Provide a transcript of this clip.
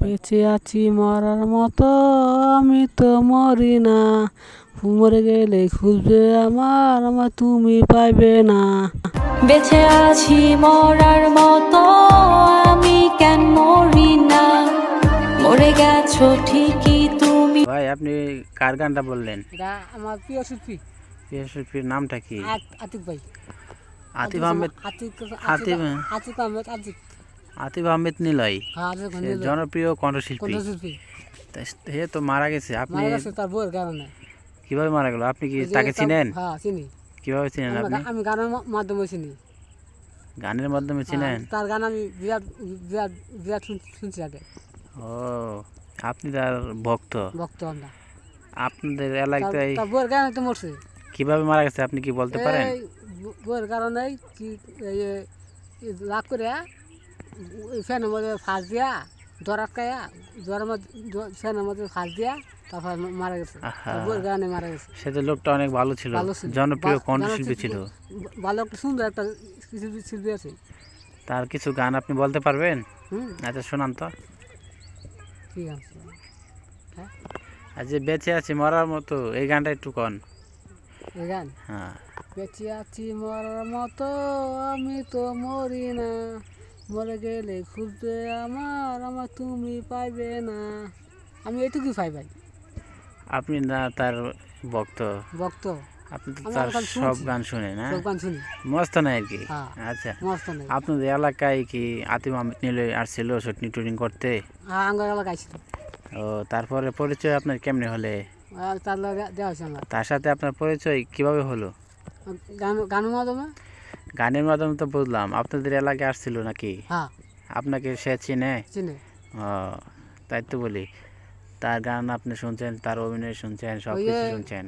বেঁচে আছি মরার মতো, আমি তো মরি না, মরে গেলে খুঁজবে আমার তুমি পাইবে না। বেঁচে আছি মরার মতো, আমি কেন মরি না, মরে গেছো ঠিকই তুমি। ভাই আপনি কার গানটা বললেন? এটা আমার প্রিয় শিল্পী। প্রিয় শিল্পীর নামটা কি? আতিক ভাই। আতিফ আহমেদ। আতিক আতিফ আতিক আহমেদ আতিক। আতিফ আহমেদ নিলয়, সে জনপ্রিয় কণ্ঠশিল্পী। কণ্ঠশিল্পী সে তো মারা গেছে, আপনি মারা গেছে তার বউয়ের কারণে। কিভাবে মারা গেল? আপনি কি তাকে চিনেন? হ্যাঁ চিনি। কিভাবে চিনেন আপনি? আমি গানের মাধ্যমে চিনি। গানের মাধ্যমে চিনেন? তার গান আমি বিরাট বিরাট বিরাট শুনছি আগে। ও, আপনি তার ভক্ত? ভক্ত আমরা। আপনাদের এলাকায় তার বউয়ের কারণে তো মরছে। কিভাবে মারা গেছে আপনি কি বলতে পারেন? বউয়ের কারণে কি রাগ করে ওই ফ্যানের মধ্যে ফাঁস দিয়া, জ্বর আটকায়া, জ্বরের মধ্যে ফ্যানের মধ্যে ফাঁস দিয়া তারপর মারা গেছে। তার বউয়ের কারণে মারা গেছে। সে তো লোকটা অনেক ভালো ছিল, জনপ্রিয় কণ্ঠশিল্পী ছিল। ভালো একটা সুন্দর একটা শিল্পী আছে। তার কিছু গান আপনি বলতে পারবেন? আচ্ছা শোনান তো। ঠিক আছে। হ্যাঁ, আর যে বেঁচে আছি মরার মতো, এই গানটা একটু কন। এই গান? হ্যাঁ। বেঁচে আছি মরার মতো, আমি তো মরি না, মরে গেলে খুঁজবে আমার তুমি পাইবে না। আমি এইটুকুই পাই ভাই। আপনি না তার ভক্ত? ভক্ত। আপনি তো তার সব গান শুনেন? হ্যাঁ, সব গান শুনি। মস্ত নাই আর কি। আচ্ছা, মস্ত নাই। আপনাদের এলাকায় কি আতিফ আহমেদ নিলয় আসছিল শুটিং টুটিং করতে? হ্যাঁ, আমার এলাকায় ছিল। ও, তারপরে পরিচয় আপনার কেমনে হলে? তার লগে দেওয়া হয়েছে আমার। তার সাথে আপনার পরিচয় কিভাবে হলো? গানের মাধ্যমে। গানের মাধ্যমে তো বুঝলাম, আপনাদের এলাকায় আসছিল নাকি? হ্যাঁ। আপনাকে সে চিনে? চিনে। ও, তাই তো বলি। তার গান আপনি শুনছেন, তার অভিনয় শুনছেন, সব কিছু শুনছেন?